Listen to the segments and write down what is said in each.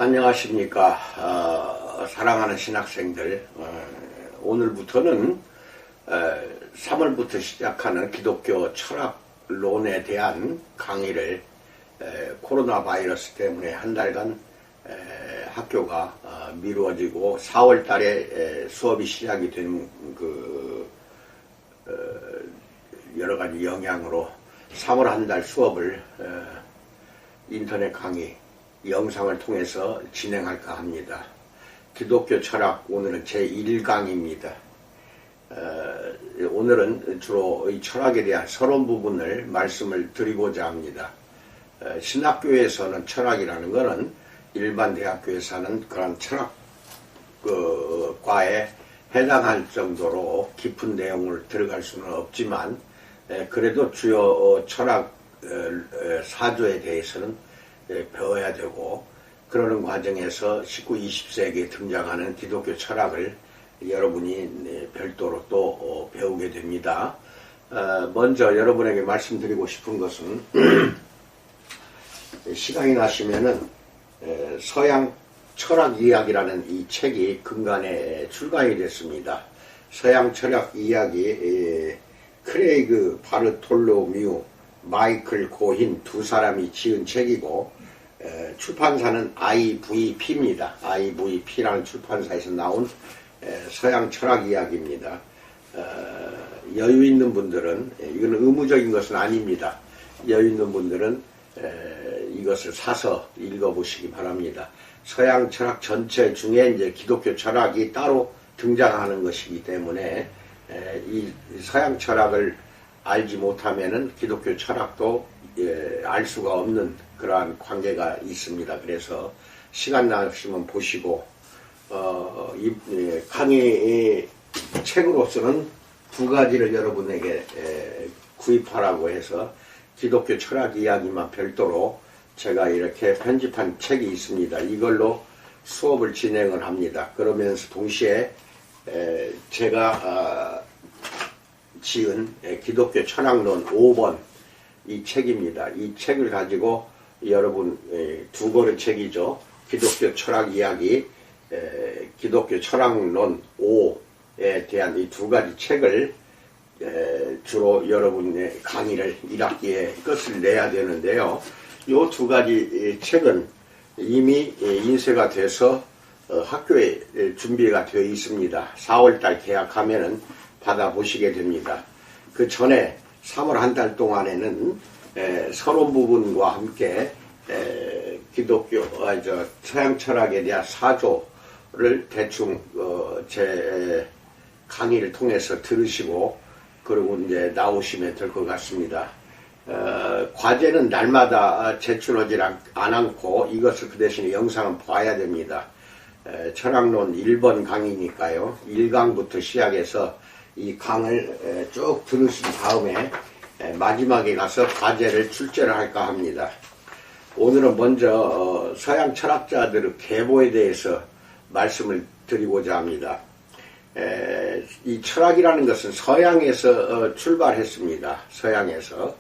안녕하십니까. 사랑하는 신학생들, 오늘부터는 3월부터 시작하는 기독교 철학론에 대한 강의를 코로나 바이러스 때문에 한 달간 학교가 미루어지고 4월 달에 수업이 시작이 된 여러 가지 영향으로 3월 한 달 수업을 인터넷 강의 영상을 통해서 진행할까 합니다. 기독교 철학 오늘은 제1강입니다. 오늘은 주로 이 철학에 대한 서론 부분을 말씀을 드리고자 합니다. 신학교에서는 철학이라는 것은 일반 대학교에서 하는 그런 철학과에 해당할 정도로 깊은 내용을 들어갈 수는 없지만 그래도 주요 철학 사조에 대해서는 배워야 되고, 그러는 과정에서 19, 20세기에 등장하는 기독교 철학을 여러분이 별도로 또 배우게 됩니다. 먼저 여러분에게 말씀드리고 싶은 것은 시간이 나시면은 서양 철학 이야기라는 이 책이 근간에 출간이 됐습니다. 서양 철학 이야기, 크레이그 바르톨로뮤, 마이클 고힌 두 사람이 지은 책이고, 출판사는 IVP입니다. IVP라는 출판사에서 나온 서양 철학 이야기입니다. 여유 있는 분들은, 이건 의무적인 것은 아닙니다. 여유 있는 분들은 이것을 사서 읽어보시기 바랍니다. 서양 철학 전체 중에 이제 기독교 철학이 따로 등장하는 것이기 때문에 이 서양 철학을 알지 못하면은 기독교 철학도 알 수가 없는 그러한 관계가 있습니다. 그래서 시간 나시면 보시고, 이 강의 책으로서는 두 가지를 여러분에게 구입하라고 해서 기독교 철학 이야기만 별도로 제가 이렇게 편집한 책이 있습니다. 이걸로 수업을 진행을 합니다. 그러면서 동시에 제가 지은 기독교 철학론 5번 이 책입니다. 이 책을 가지고 여러분 두 권의 책이죠. 기독교 철학 이야기, 기독교 철학론 5에 대한 이 두 가지 책을 주로 여러분의 강의를 1학기에 끝을 내야 되는데요. 이 두 가지 책은 이미 인쇄가 돼서 학교에 준비가 되어 있습니다. 4월달 계약하면은 받아보시게 됩니다. 그 전에 3월 한 달 동안에는 서론 부분과 함께 기독교, 서양 철학에 대한 사조를 대충 제 강의를 통해서 들으시고, 그리고 이제 나오시면 될 것 같습니다. 과제는 날마다 제출하지 않고 이것을 그 대신에 영상은 봐야 됩니다. 철학론 1번 강의니까요. 1강부터 시작해서 이 강을 쭉 들으신 다음에 마지막에 가서 과제를 출제를 할까 합니다. 오늘은 먼저 서양 철학자들의 계보에 대해서 말씀을 드리고자 합니다. 이 철학이라는 것은 서양에서 출발했습니다. 서양에서.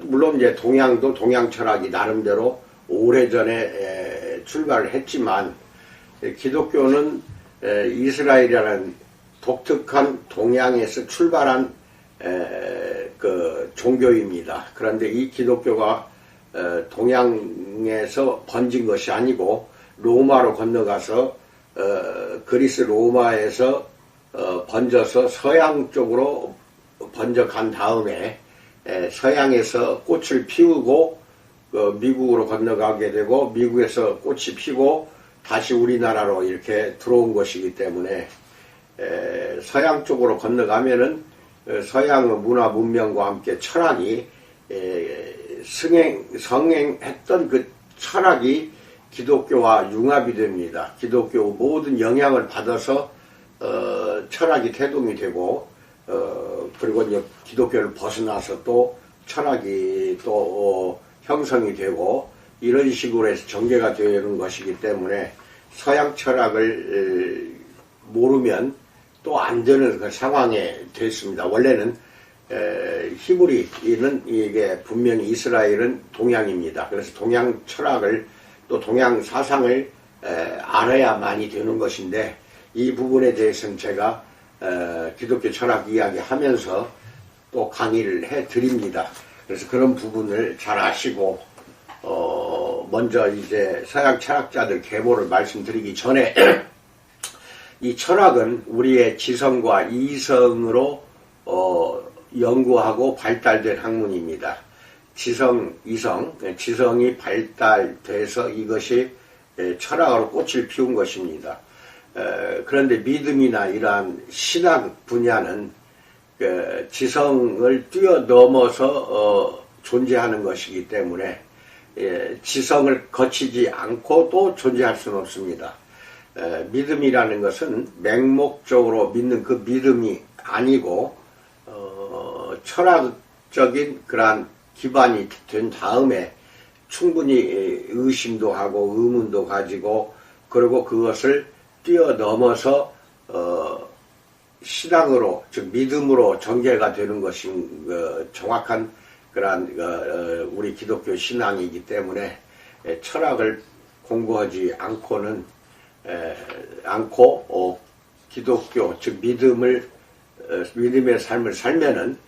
물론 이제 동양도 동양 철학이 나름대로 오래전에 출발을 했지만, 기독교는 이스라엘이라는 독특한 동양에서 출발한 그 종교입니다. 그런데 이 기독교가 동양에서 번진 것이 아니고 로마로 건너가서 그리스 로마에서 번져서 서양 쪽으로 번져간 다음에 서양에서 꽃을 피우고 미국으로 건너가게 되고, 미국에서 꽃이 피고 다시 우리나라로 이렇게 들어온 것이기 때문에 서양 쪽으로 건너가면은 서양 문화 문명과 함께 철학이 성행했던 그 철학이 기독교와 융합이 됩니다. 기독교 모든 영향을 받아서 철학이 태동이 되고, 그리고 이제 기독교를 벗어나서 또 철학이 또 형성이 되고, 이런 식으로 해서 전개가 되는 것이기 때문에 서양 철학을 모르면 또 안 되는 그 상황에 됐습니다. 원래는 히브리는 이게 분명히 이스라엘은 동양입니다. 그래서 동양 철학을 또 동양 사상을 알아야만이 되는 것인데, 이 부분에 대해서는 제가 기독교 철학 이야기하면서 또 강의를 해드립니다. 그래서 그런 부분을 잘 아시고, 먼저 이제 서양 철학자들 계보를 말씀드리기 전에 이 철학은 우리의 지성과 이성으로 연구하고 발달된 학문입니다. 지성, 이성, 지성이 발달돼서 이것이 철학으로 꽃을 피운 것입니다. 그런데 믿음이나 이러한 신학 분야는 지성을 뛰어넘어서 존재하는 것이기 때문에 지성을 거치지 않고도 존재할 수는 없습니다. 믿음이라는 것은 맹목적으로 믿는 그 믿음이 아니고 철학적인 그러한 기반이 된 다음에 충분히 의심도 하고 의문도 가지고 그리고 그것을 뛰어넘어서 신앙으로 즉 믿음으로 전개가 되는 것이 정확한 그러한 우리 기독교 신앙이기 때문에 철학을 공부하지 않고 기독교 즉 믿음의 삶을 살면은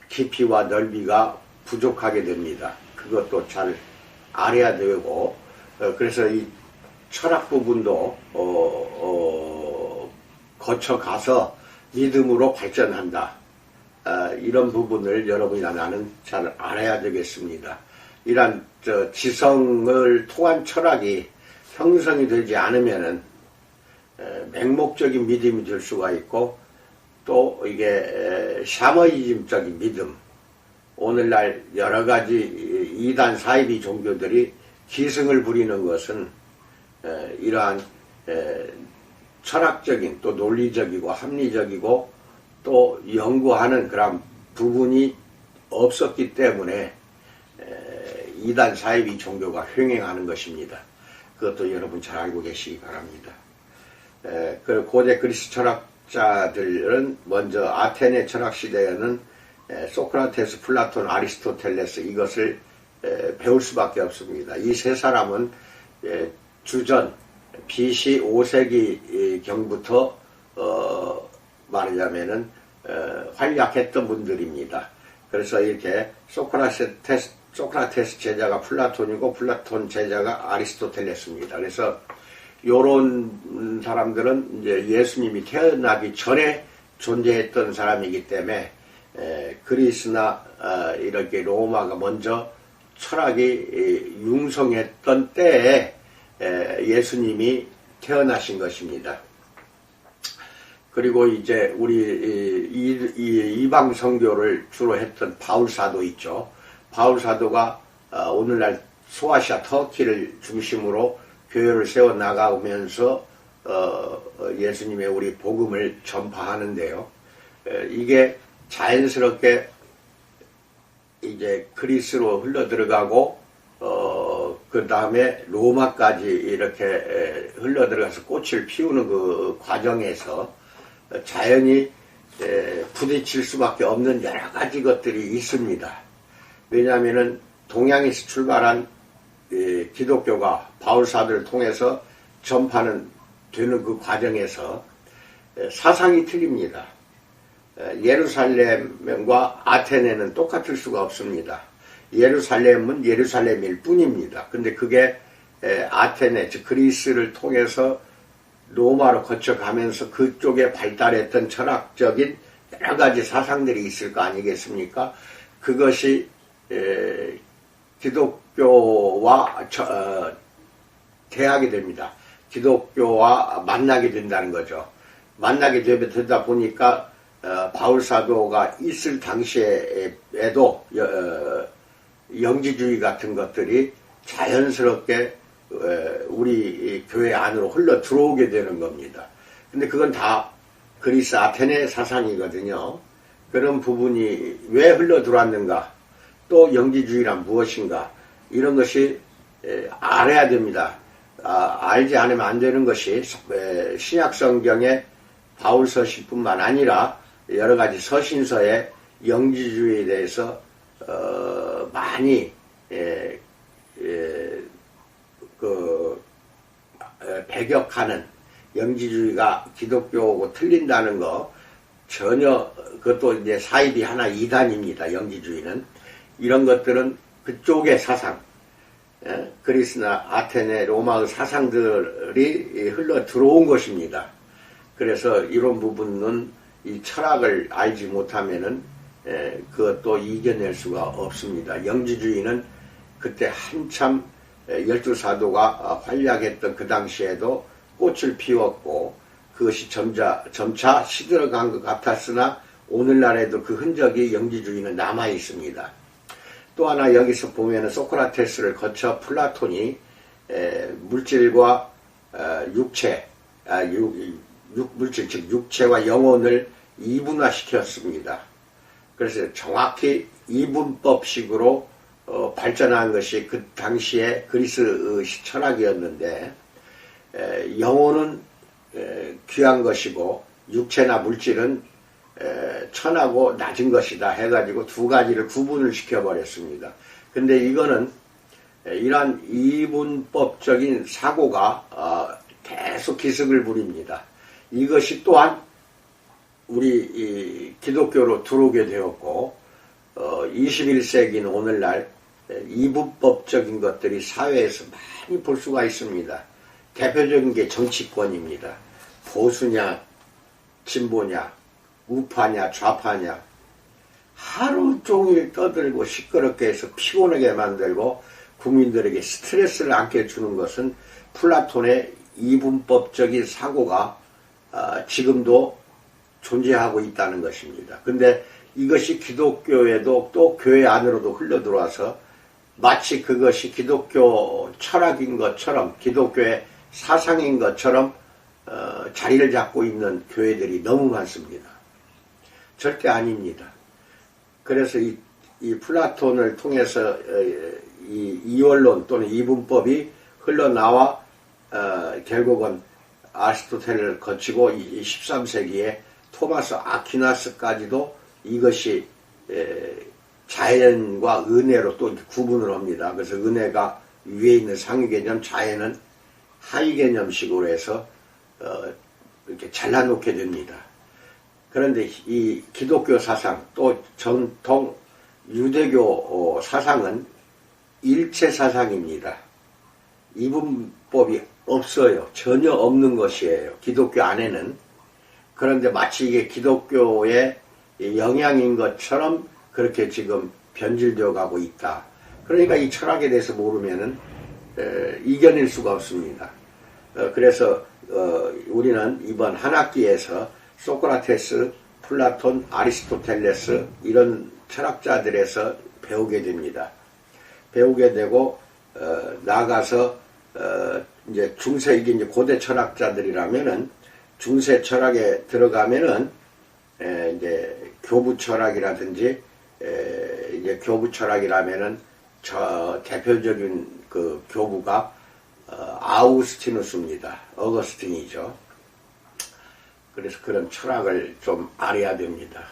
깊이와 넓이가 부족하게 됩니다. 그것도 잘 알아야 되고 그래서 이 철학 부분도 거쳐가서 믿음으로 발전한다. 이런 부분을 여러분이나 나는 잘 알아야 되겠습니다. 이러한 지성을 통한 철학이 형성이 되지 않으면은 맹목적인 믿음이 될 수가 있고 또 이게 샤머니즘적인 믿음, 오늘날 여러가지 이단 사이비 종교들이 기승을 부리는 것은 이러한 철학적인 또 논리적이고 합리적이고 또 연구하는 그런 부분이 없었기 때문에 이단 사이비 종교가 횡행하는 것입니다. 그것도 여러분 잘 알고 계시기 바랍니다. 그 고대 그리스 철학자들은 먼저 아테네 철학 시대에는 소크라테스, 플라톤, 아리스토텔레스 이것을 배울 수밖에 없습니다. 이 세 사람은 주전 BC 5세기 경부터 말하자면은 활약했던 분들입니다. 그래서 이렇게 소크라테스 제자가 플라톤이고 플라톤 제자가 아리스토텔레스입니다. 그래서 요런 사람들은 이제 예수님이 태어나기 전에 존재했던 사람이기 때문에 그리스나 이렇게 로마가 먼저 철학이 융성했던 때에 예수님이 태어나신 것입니다. 그리고 이제 우리 이방 선교를 주로 했던 바울 사도 있죠. 바울 사도가 오늘날 소아시아 터키를 중심으로 교회를 세워 나가면서 예수님의 우리 복음을 전파하는데요. 이게 자연스럽게 이제 그리스로 흘러 들어가고 그 다음에 로마까지 이렇게 흘러 들어가서 꽃을 피우는 그 과정에서 자연히 부딪힐 수밖에 없는 여러 가지 것들이 있습니다. 왜냐하면은 동양에서 출발한 기독교가 바울 사도를 통해서 전파는 되는 그 과정에서 사상이 틀립니다. 예루살렘과 아테네는 똑같을 수가 없습니다. 예루살렘은 예루살렘일 뿐입니다. 근데 그게 아테네, 즉 그리스를 통해서 로마로 거쳐가면서 그쪽에 발달했던 철학적인 여러 가지 사상들이 있을 거 아니겠습니까? 그것이 기독교와 대하게 됩니다. 기독교와 만나게 된다는 거죠. 만나게 되다 보니까 바울 사도가 있을 당시에도 영지주의 같은 것들이 자연스럽게 우리 교회 안으로 흘러 들어오게 되는 겁니다. 근데 그건 다 그리스 아테네 사상이거든요. 그런 부분이 왜 흘러 들어왔는가, 또 영지주의란 무엇인가, 이런 것이 알아야 됩니다. 알지 않으면 안 되는 것이 신약 성경의 바울 서신뿐만 아니라 여러 가지 서신서에 영지주의에 대해서 배격하는 영지주의가 기독교하고 틀린다는 거 전혀, 그것도 이제 사입이 하나 이단입니다. 영지주의는. 이런 것들은 그쪽의 사상, 그리스나 아테네, 로마의 사상들이 흘러 들어온 것입니다. 그래서 이런 부분은 이 철학을 알지 못하면은 그것도 이겨낼 수가 없습니다. 영지주의는 그때 한참 12사도가 활약했던 그 당시에도 꽃을 피웠고 그것이 점차 시들어간 것 같았으나 오늘날에도 그 흔적이 영지주의는 남아 있습니다. 또 하나 여기서 보면은 소크라테스를 거쳐 플라톤이 물질과 육체, 물질 즉 육체와 영혼을 이분화시켰습니다. 그래서 정확히 이분법식으로 발전한 것이 그 당시에 그리스 철학이었는데 영혼은 귀한 것이고 육체나 물질은 천하고 낮은 것이다 해가지고 두 가지를 구분을 시켜버렸습니다. 근데 이거는 이러한 이분법적인 사고가 계속 기승을 부립니다. 이것이 또한 우리 기독교로 들어오게 되었고 21세기는 오늘날 이분법적인 것들이 사회에서 많이 볼 수가 있습니다. 대표적인 게 정치권입니다. 보수냐 진보냐 우파냐 좌파냐 하루 종일 떠들고 시끄럽게 해서 피곤하게 만들고 국민들에게 스트레스를 안게 주는 것은 플라톤의 이분법적인 사고가 지금도 존재하고 있다는 것입니다. 근데 이것이 기독교에도 또 교회 안으로도 흘러들어와서 마치 그것이 기독교 철학인 것처럼 기독교의 사상인 것처럼 자리를 잡고 있는 교회들이 너무 많습니다. 절대 아닙니다. 그래서 이 플라톤을 통해서 이 이원론 또는 이분법이 흘러나와 결국은 아리스토텔을 거치고 이 13세기에 토마스 아퀴나스까지도 이것이 자연과 은혜로 또 구분을 합니다. 그래서 은혜가 위에 있는 상위 개념, 자연은 하위 개념식으로 해서 이렇게 잘라놓게 됩니다. 그런데 이 기독교 사상 또 전통 유대교 사상은 일체 사상입니다. 이분법이 없어요. 전혀 없는 것이에요. 기독교 안에는. 그런데 마치 이게 기독교의 영향인 것처럼 그렇게 지금 변질되어 가고 있다. 그러니까 이 철학에 대해서 모르면은 이겨낼 수가 없습니다. 그래서 우리는 이번 한 학기에서 소크라테스, 플라톤, 아리스토텔레스 이런 철학자들에서 배우게 됩니다. 배우게 되고 나아가서 이제 중세 이게 이제 고대 철학자들이라면은 중세 철학에 들어가면은 이제 교부 철학이라든지 이제 교부 철학이라면은 저 대표적인 그 교부가 아우구스티누스입니다. 어거스틴이죠. 그래서 그런 철학을 좀 알아야 됩니다.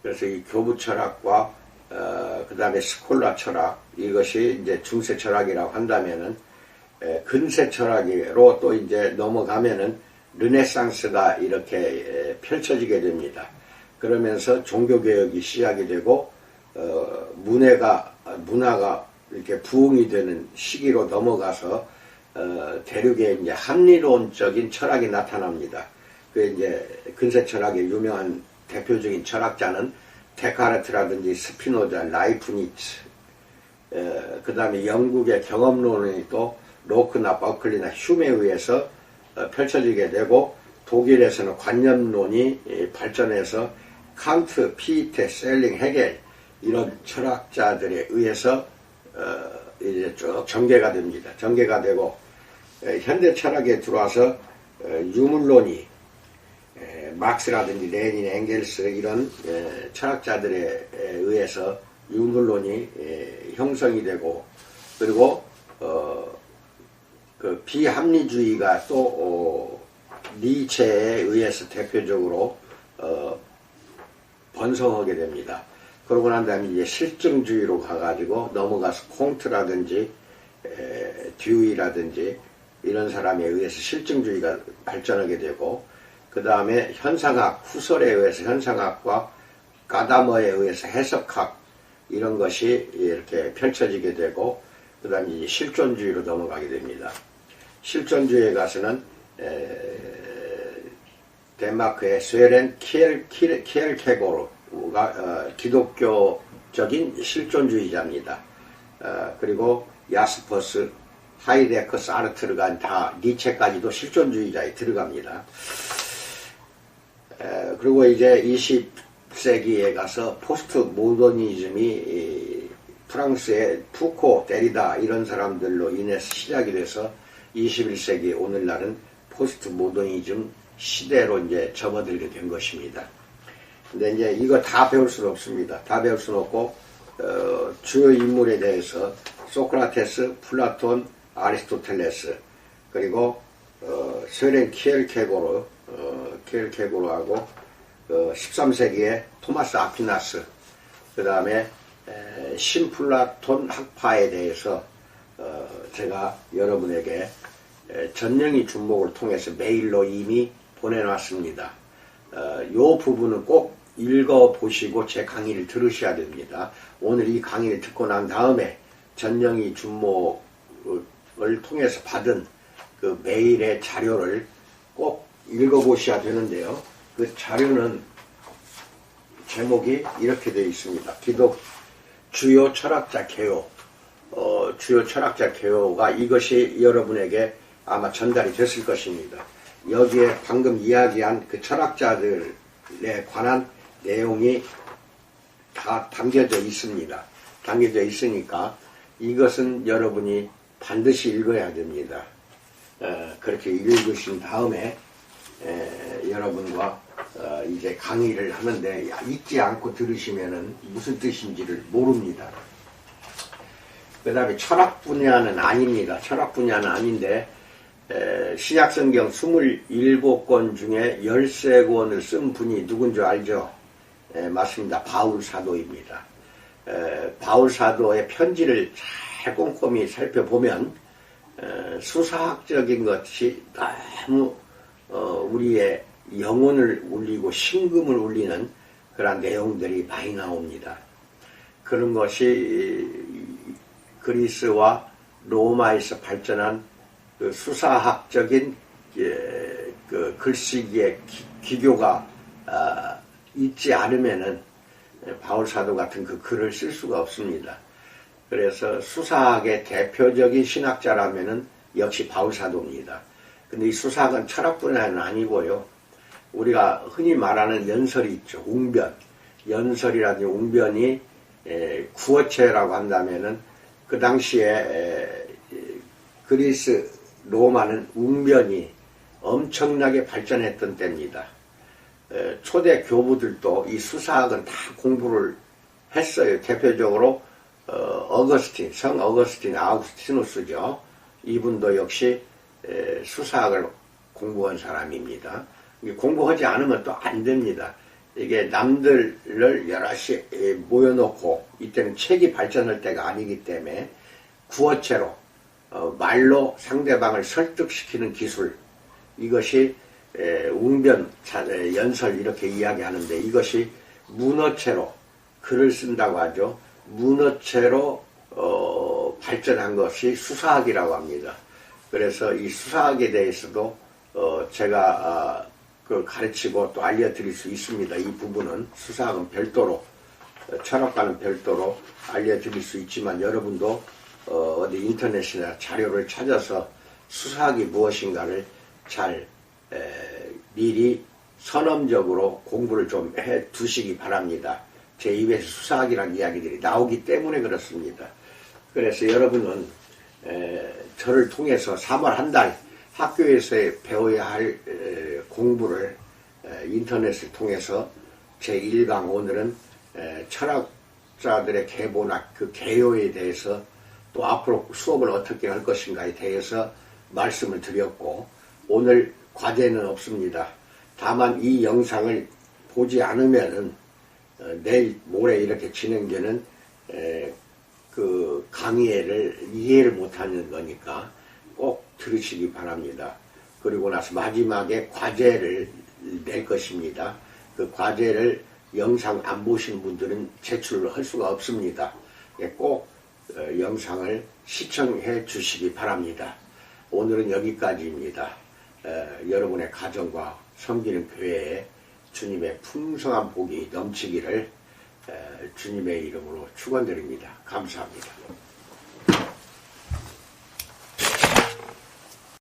그래서 이 교부 철학과 그 다음에 스콜라 철학 이것이 이제 중세 철학이라고 한다면은 근세 철학으로 또 이제 넘어가면은 르네상스가 이렇게 펼쳐지게 됩니다. 그러면서 종교개혁이 시작이 되고 문화가 이렇게 부흥이 되는 시기로 넘어가서 대륙에 이제 합리론적인 철학이 나타납니다. 그 이제 근세 철학의 유명한 대표적인 철학자는 데카르트라든지 스피노자, 라이프니츠, 그 다음에 영국의 경험론이 또 로크나 버클리나 흉에 의해서 펼쳐지게 되고 독일에서는 관념론이 발전해서 칸트, 피테, 셀링, 헤겔 이런 철학자들에 의해서 이제 쭉 전개가 됩니다. 전개가 되고 현대 철학에 들어와서 유물론이 막스라든지 레닌, 엥겔스 이런 철학자들에 의해서 유물론이 형성이 되고 그리고 그 비합리주의가 또 니체에 의해서 대표적으로 번성하게 됩니다. 그러고 난 다음에 이제 실증주의로 가가지고 넘어가서 콩트라든지 듀이라든지 이런 사람에 의해서 실증주의가 발전하게 되고, 그 다음에 현상학, 후설에 의해서 현상학과 가다머에 의해서 해석학, 이런 것이 이렇게 펼쳐지게 되고, 그 다음에 이제 실존주의로 넘어가게 됩니다. 실존주의에 가서는 덴마크의 스웨렌 키엘케고르가 기독교적인 실존주의자입니다. 그리고 야스퍼스, 하이데크, 사르트르가 다 니체까지도 실존주의자에 들어갑니다. 그리고 이제 20세기에 가서 포스트 모더니즘이 프랑스의 푸코, 데리다 이런 사람들로 인해서 시작이 돼서 21세기 오늘날은 포스트 모더니즘 시대로 이제 접어들게 된 것입니다. 근데 이제 이거 다 배울 수는 없습니다. 다 배울 수는 없고, 주요 인물에 대해서 소크라테스, 플라톤, 아리스토텔레스, 그리고 스웨렌 키엘케고르하고 13세기에 토마스 아퀴나스, 그 다음에 신플라톤 학파에 대해서 제가 여러분에게 전영희 준목을 통해서 메일로 이미 보내놨습니다. 요 부분은 꼭 읽어보시고 제 강의를 들으셔야 됩니다. 오늘 이 강의를 듣고 난 다음에 전영희 준목을 통해서 받은 그 메일의 자료를 꼭 읽어보셔야 되는데요. 그 자료는 제목이 이렇게 되어 있습니다. 주요 철학자 개요. 주요 철학자 개요가 이것이 여러분에게 아마 전달이 됐을 것입니다. 여기에 방금 이야기한 그 철학자들에 관한 내용이 다 담겨져 있습니다. 담겨져 있으니까 이것은 여러분이 반드시 읽어야 됩니다. 그렇게 읽으신 다음에 여러분과 이제 강의를 하는데 읽지 않고 들으시면은 무슨 뜻인지를 모릅니다. 그 다음에 철학 분야는 아닙니다. 철학 분야는 아닌데 신약성경 27권 중에 13권을 쓴 분이 누군지 알죠? 맞습니다. 바울 사도입니다. 바울 사도의 편지를 잘 꼼꼼히 살펴보면 수사학적인 것이 너무 우리의 영혼을 울리고 심금을 울리는 그런 내용들이 많이 나옵니다. 그런 것이 그리스와 로마에서 발전한 그 수사학적인 그 글쓰기의 기교가 있지 않으면은 바울 사도 같은 그 글을 쓸 수가 없습니다. 그래서 수사학의 대표적인 신학자라면은 역시 바울 사도입니다. 근데 이 수사학은 철학 분야는 아니고요. 우리가 흔히 말하는 연설이 있죠. 웅변. 연설이라든지 웅변이 구어체라고 한다면은 그 당시에 그리스, 로마는 웅변이 엄청나게 발전했던 때입니다. 초대 교부들도 이 수사학은 다 공부를 했어요. 대표적으로 성 어거스틴 아우구스티누스죠. 이분도 역시 수사학을 공부한 사람입니다. 공부하지 않으면 또 안 됩니다. 이게 남들을 여럿이 모여놓고 이때는 책이 발전할 때가 아니기 때문에 구어체로 말로 상대방을 설득시키는 기술, 이것이 웅변, 연설 이렇게 이야기하는데 이것이 문어체로 글을 쓴다고 하죠. 문어체로 발전한 것이 수사학이라고 합니다. 그래서 이 수사학에 대해서도 제가 그 가르치고 또 알려드릴 수 있습니다. 이 부분은 수사학은 별도로, 철학과는 별도로 알려드릴 수 있지만 여러분도 어디 인터넷이나 자료를 찾아서 수사학이 무엇인가를 잘 미리 선험적으로 공부를 좀 해 두시기 바랍니다. 제 입에서 수사학이라는 이야기들이 나오기 때문에 그렇습니다. 그래서 여러분은 저를 통해서 3월 한 달 학교에서 배워야 할 공부를 인터넷을 통해서 제1강 오늘은 철학자들의 계보나 그 개요에 대해서 또 앞으로 수업을 어떻게 할 것인가에 대해서 말씀을 드렸고 오늘 과제는 없습니다. 다만 이 영상을 보지 않으면은 내일 모레 이렇게 진행되는 그 강의를 이해를 못하는 거니까 꼭 들으시기 바랍니다. 그리고 나서 마지막에 과제를 낼 것입니다. 그 과제를 영상 안 보신 분들은 제출을 할 수가 없습니다. 꼭 영상을 시청해 주시기 바랍니다. 오늘은 여기까지입니다. 여러분의 가정과 섬기는 교회에 주님의 풍성한 복이 넘치기를 주님의 이름으로 축원드립니다. 감사합니다.